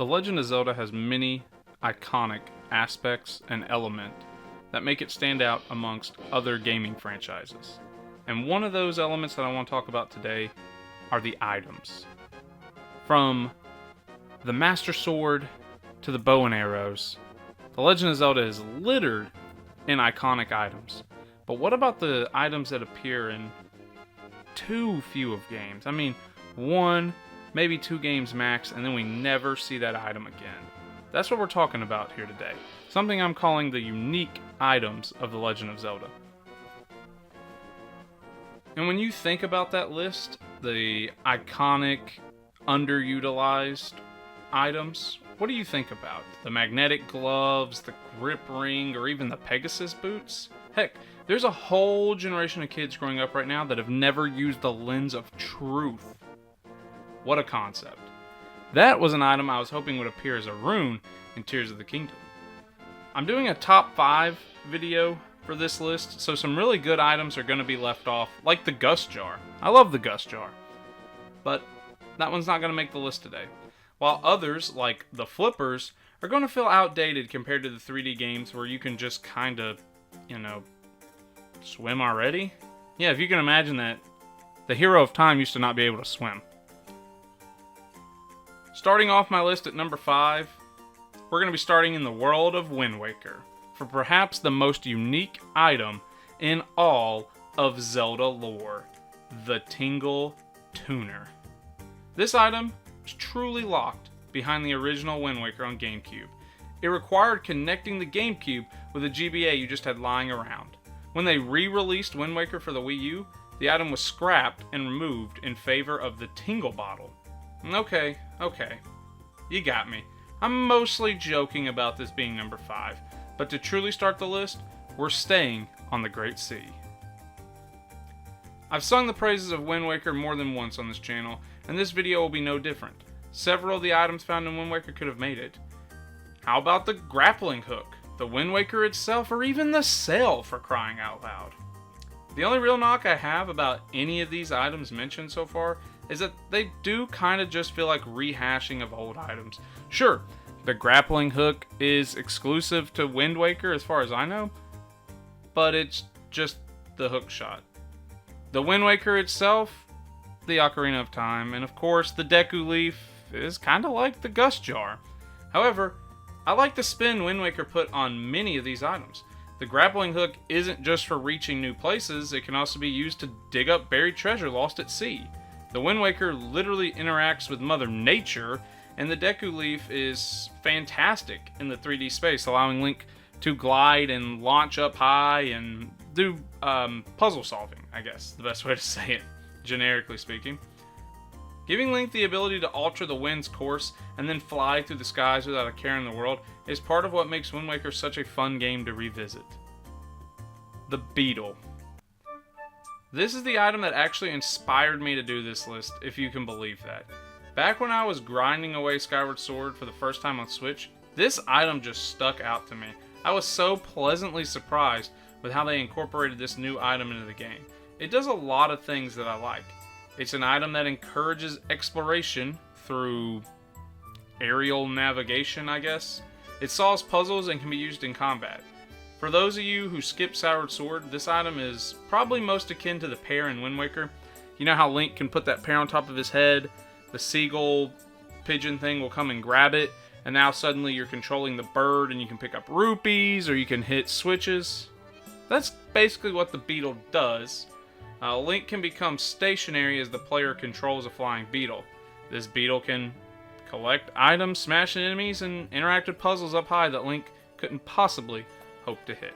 The Legend of Zelda has many iconic aspects and elements that make it stand out amongst other gaming franchises. And one of those elements that I want to talk about today are the items. From the Master Sword to the bow and arrows, The Legend of Zelda is littered in iconic items. But what about the items that appear in too few of games? I mean, one, maybe 2 games max, and then we never see that item again. That's what we're talking about here today. Something I'm calling the unique items of The Legend of Zelda. And when you think about that list, the iconic, underutilized items, what do you think about? The magnetic gloves, the grip ring, or even the Pegasus Boots? Heck, there's a whole generation of kids growing up right now that have never used the lens of truth. What a concept. That was an item I was hoping would appear as a rune in Tears of the Kingdom. I'm doing a top 5 video for this list, so some really good items are going to be left off, like the Gust Jar. I love the Gust Jar, but that one's not going to make the list today. While others, like the flippers, are going to feel outdated compared to the 3D games where you can just kind of, swim already. Yeah, if you can imagine that, the hero of time used to not be able to swim. Starting off my list at number 5, we're going to be starting in the world of Wind Waker, for perhaps the most unique item in all of Zelda lore, the Tingle Tuner. This item was truly locked behind the original Wind Waker on GameCube. It required connecting the GameCube with a GBA you just had lying around. When they re-released Wind Waker for the Wii U, the item was scrapped and removed in favor of the Tingle Bottle. Okay, you got me. I'm mostly joking about this being number 5, but to truly start the list, we're staying on the Great Sea. I've sung the praises of Wind Waker more than once on this channel, and this video will be no different. Several of the items found in Wind Waker could have made it. How about the grappling hook, the Wind Waker itself, or even the sail, for crying out loud? The only real knock I have about any of these items mentioned so far is that they do kind of just feel like rehashing of old items. Sure, the grappling hook is exclusive to Wind Waker as far as I know, but it's just the hook shot. The Wind Waker itself, the Ocarina of Time, and of course the Deku Leaf is kind of like the Gust Jar. However, I like the spin Wind Waker put on many of these items. The grappling hook isn't just for reaching new places, it can also be used to dig up buried treasure lost at sea. The Wind Waker literally interacts with Mother Nature, and the Deku Leaf is fantastic in the 3D space, allowing Link to glide and launch up high and do puzzle solving, I guess, the best way to say it, generically speaking. Giving Link the ability to alter the wind's course and then fly through the skies without a care in the world is part of what makes Wind Waker such a fun game to revisit. The Beetle. This is the item that actually inspired me to do this list, if you can believe that. Back when I was grinding away Skyward Sword for the first time on Switch, this item just stuck out to me. I was so pleasantly surprised with how they incorporated this new item into the game. It does a lot of things that I like. It's an item that encourages exploration through aerial navigation, I guess. It solves puzzles and can be used in combat. For those of you who skip Skyward Sword, this item is probably most akin to the pear in Wind Waker. You know how Link can put that pear on top of his head, the seagull pigeon thing will come and grab it, and now suddenly you're controlling the bird and you can pick up rupees or you can hit switches. That's basically what the Beetle does. Link can become stationary as the player controls a flying beetle. This beetle can collect items, smash enemies, and interact with puzzles up high that Link couldn't possibly hope to hit.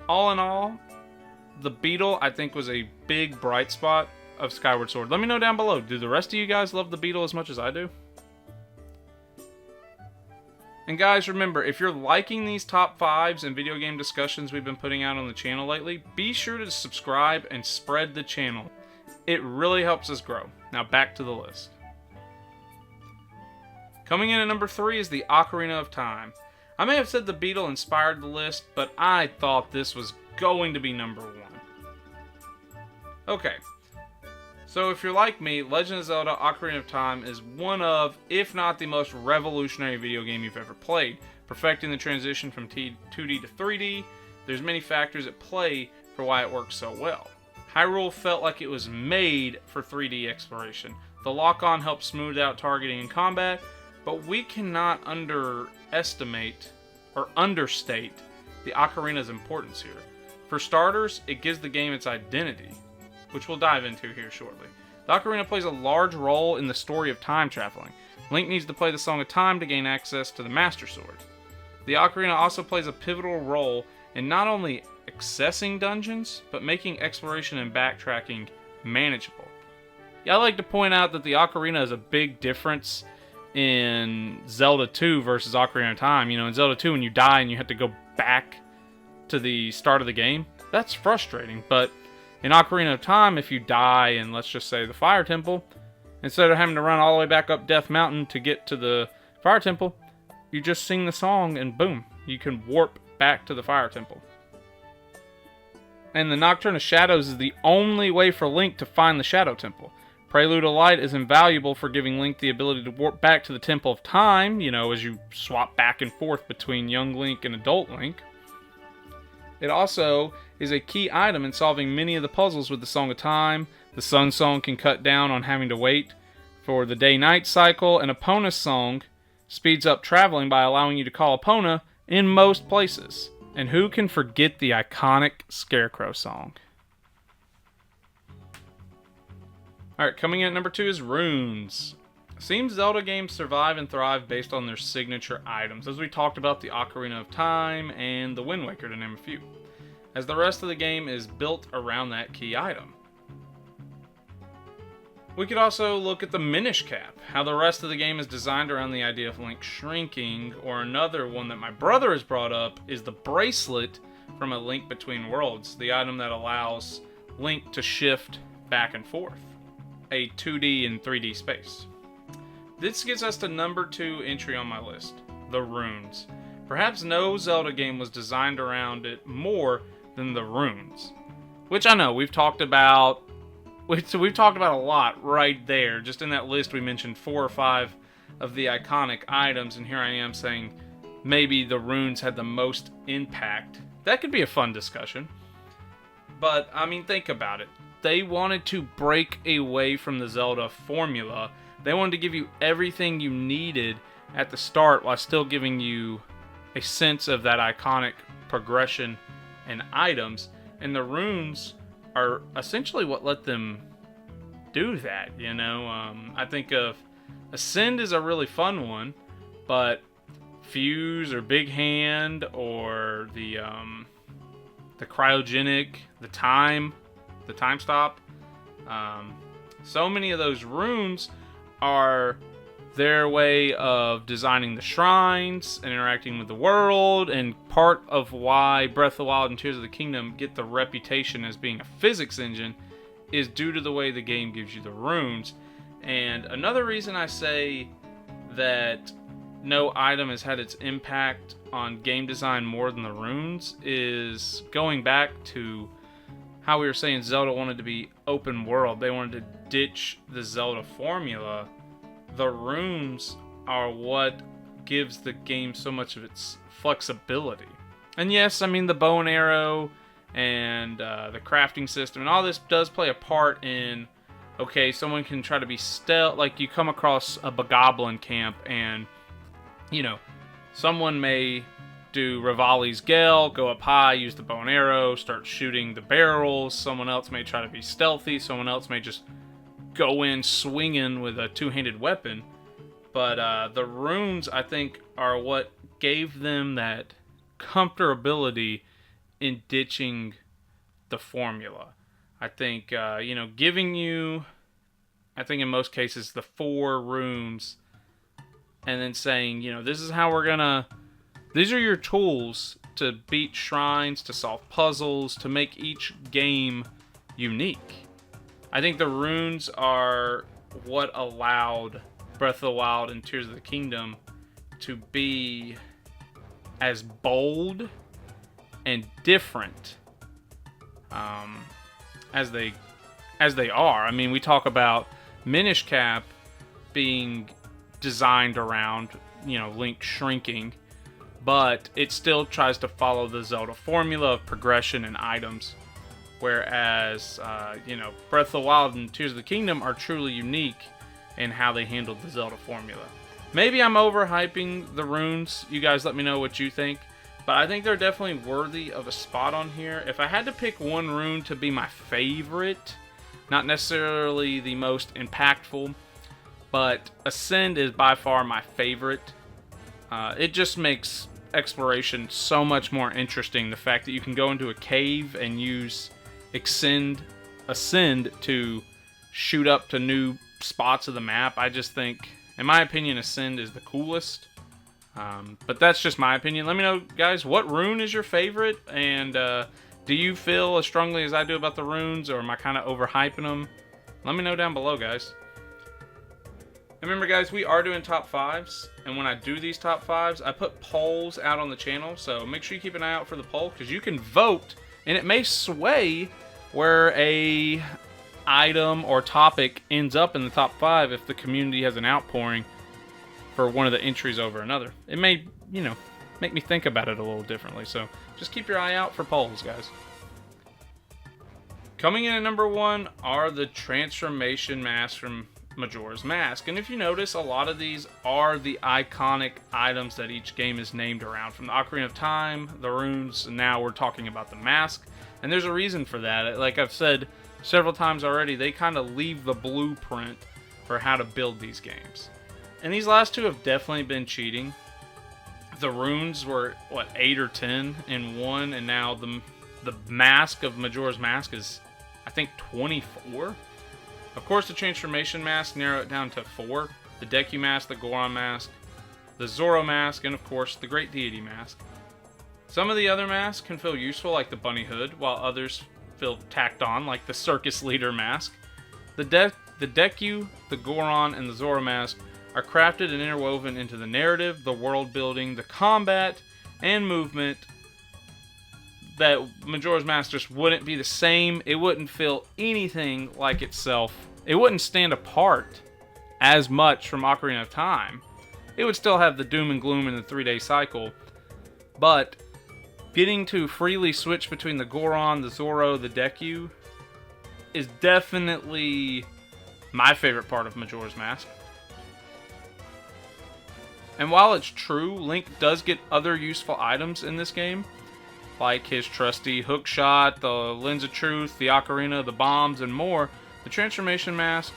All in all, the Beetle I think was a big bright spot of Skyward Sword. Let me know down below, do the rest of you guys love the Beetle as much as I do? And guys, remember, if you're liking these top 5s and video game discussions we've been putting out on the channel lately, be sure to subscribe and spread the channel. It really helps us grow. Now back to the list. Coming in at number 3 is the Ocarina of Time. I may have said the Beetle inspired the list, but I thought this was going to be number 1. Okay, So if you're like me, Legend of Zelda Ocarina of Time is one of, if not the most revolutionary video game you've ever played, perfecting the transition from 2D to 3D. There's many factors at play for why it works so well. Hyrule felt like it was made for 3D exploration. The lock-on helped smooth out targeting and combat, but we cannot underestimate or understate the Ocarina's importance here. For starters, it gives the game its identity, which we'll dive into here shortly. The Ocarina plays a large role in the story of time traveling. Link needs to play the Song of Time to gain access to the Master Sword. The Ocarina also plays a pivotal role in not only accessing dungeons, but making exploration and backtracking manageable. Yeah, I like to point out that the Ocarina is a big difference in Zelda 2 versus Ocarina of Time. In Zelda 2, when you die and you have to go back to the start of the game, that's frustrating, but in Ocarina of Time, if you die in, let's just say, the Fire Temple, instead of having to run all the way back up Death Mountain to get to the Fire Temple, you just sing the song and boom, you can warp back to the Fire Temple. And the Nocturne of Shadows is the only way for Link to find the Shadow Temple. Prelude of Light is invaluable for giving Link the ability to warp back to the Temple of Time, as you swap back and forth between young Link and adult Link. It also is a key item in solving many of the puzzles with the Song of Time. The Sun Song can cut down on having to wait for the day-night cycle, and Epona's Song speeds up traveling by allowing you to call Epona in most places. And who can forget the iconic Scarecrow Song? Alright, coming in at number 2 is runes. Seems Zelda games survive and thrive based on their signature items, as we talked about the Ocarina of Time and the Wind Waker, to name a few, as the rest of the game is built around that key item. We could also look at the Minish Cap, how the rest of the game is designed around the idea of Link shrinking, or another one that my brother has brought up is the Bracelet from A Link Between Worlds, the item that allows Link to shift back and forth, a 2D and 3D space. This gets us to number 2 entry on my list, the runes. Perhaps no Zelda game was designed around it more than the runes, which I know we've talked about a lot right there. Just in that list we mentioned 4 or 5 of the iconic items, and here I am saying maybe the runes had the most impact. That could be a fun discussion. But, think about it. They wanted to break away from the Zelda formula. They wanted to give you everything you needed at the start while still giving you a sense of that iconic progression and items. And the runes are essentially what let them do that, I think of Ascend is a really fun one, but Fuse or Big Hand or the Cryogenic, the Time Stop, so many of those runes are their way of designing the shrines and interacting with the world, and part of why Breath of the Wild and Tears of the Kingdom get the reputation as being a physics engine is due to the way the game gives you the runes. And another reason I say that no item has had its impact on game design more than the runes is going back to how we were saying Zelda wanted to be open world. They wanted to ditch the Zelda formula. The runes are what gives the game so much of its flexibility. And yes, the bow and arrow and the crafting system and all this does play a part in, okay, someone can try to be stealth, like you come across a bogoblin camp and, someone may do Rivali's Gale, go up high, use the bow and arrow, start shooting the barrels. Someone else may try to be stealthy. Someone else may just go in swinging with a two-handed weapon. But the runes, I think, are what gave them that comfortability in ditching the formula. I think, giving you, I think in most cases, the 4 runes, and then saying, this is how we're gonna, these are your tools to beat shrines, to solve puzzles, to make each game unique. I think the runes are what allowed Breath of the Wild and Tears of the Kingdom to be as bold and different as they as they are. I mean, we talk about Minish Cap being designed around, Link shrinking, but it still tries to follow the Zelda formula of progression and items. Whereas, Breath of the Wild and Tears of the Kingdom are truly unique in how they handled the Zelda formula. Maybe I'm overhyping the runes. You guys let me know what you think. But I think they're definitely worthy of a spot on here. If I had to pick one rune to be my favorite, not necessarily the most impactful, but Ascend is by far my favorite. It just makes exploration so much more interesting. The fact that you can go into a cave and use Ascend to shoot up to new spots of the map. I just think, in my opinion, Ascend is the coolest. But that's just my opinion. Let me know, guys, what rune is your favorite? And do you feel as strongly as I do about the runes, or am I kind of overhyping them? Let me know down below, guys. And remember, guys, we are doing top 5s. And when I do these top 5s, I put polls out on the channel. So make sure you keep an eye out for the poll, because you can vote, and it may sway where a item or topic ends up in the top 5 if the community has an outpouring for one of the entries over another. It may, make me think about it a little differently. So just keep your eye out for polls, guys. Coming in at number 1 are the transformation masks from Majora's Mask. And if you notice, a lot of these are the iconic items that each game is named around. From the Ocarina of Time, the runes, and now we're talking about the mask. And there's a reason for that. Like I've said several times already, they kind of leave the blueprint for how to build these games. And these last two have definitely been cheating. The runes were, 8 or 10 in one, and now the mask of Majora's Mask is, I think, 24. Of course, the transformation mask narrow it down to 4. The Deku mask, the Goron mask, the Zoro mask, and of course, the Great Deity mask. Some of the other masks can feel useful, like the bunny hood, while others feel tacked on, like the circus leader mask. The Deku, the Goron, and the Zoro mask are crafted and interwoven into the narrative, the world building, the combat, and movement that Majora's Mask just wouldn't be the same. It wouldn't feel anything like itself. It wouldn't stand apart as much from Ocarina of Time. It would still have the doom and gloom in the 3-day cycle, but getting to freely switch between the Goron, the Zoro, the Deku is definitely my favorite part of Majora's Mask. And while it's true, Link does get other useful items in this game, like his trusty hookshot, the Lens of Truth, the Ocarina, the bombs, and more, the Transformation Mask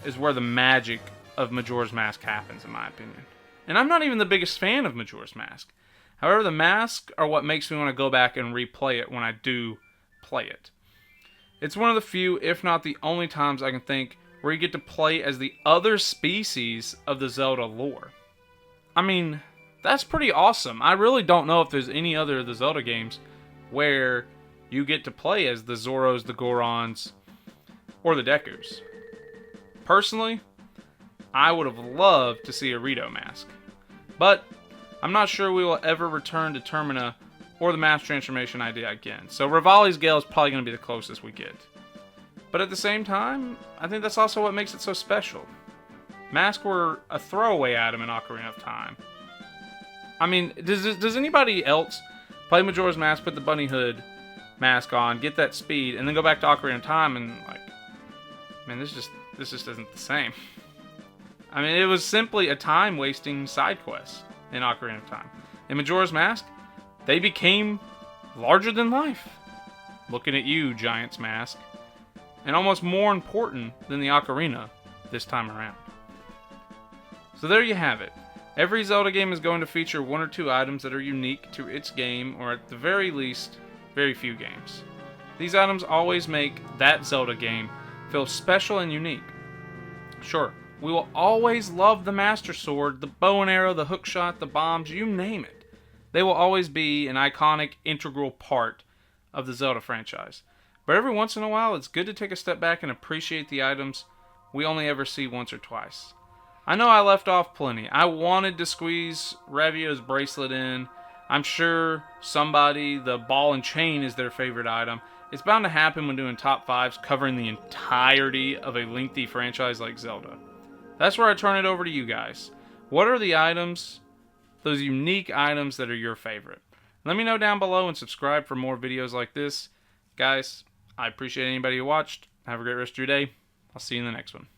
is where the magic of Majora's Mask happens, in my opinion. And I'm not even the biggest fan of Majora's Mask. However, the masks are what makes me want to go back and replay it when I do play it. It's one of the few, if not the only times I can think where you get to play as the other species of the Zelda lore. I mean, that's pretty awesome. I really don't know if there's any other of the Zelda games where you get to play as the Zoros, the Gorons, or the Dekus. Personally, I would have loved to see a Rito mask. But I'm not sure we will ever return to Termina or the mask transformation idea again. So Rivali's Gale is probably going to be the closest we get. But at the same time, I think that's also what makes it so special. Masks were a throwaway item in Ocarina of Time. I mean, does anybody else play Majora's Mask, put the bunny hood mask on, get that speed, and then go back to Ocarina of Time and man, this just isn't the same. I mean, it was simply a time-wasting side quest in Ocarina of Time. In Majora's Mask, they became larger than life. Looking at you, Giant's Mask. And almost more important than the Ocarina this time around. So there you have it. Every Zelda game is going to feature 1 or 2 items that are unique to its game, or at the very least, very few games. These items always make that Zelda game feel special and unique. Sure, we will always love the Master Sword, the bow and arrow, the hookshot, the bombs, you name it. They will always be an iconic, integral part of the Zelda franchise. But every once in a while, it's good to take a step back and appreciate the items we only ever see once or twice. I know I left off plenty. I wanted to squeeze Ravio's bracelet in. I'm sure somebody, the ball and chain is their favorite item. It's bound to happen when doing top 5s covering the entirety of a lengthy franchise like Zelda. That's where I turn it over to you guys. What are the items, those unique items that are your favorite? Let me know down below and subscribe for more videos like this. Guys, I appreciate anybody who watched. Have a great rest of your day. I'll see you in the next one.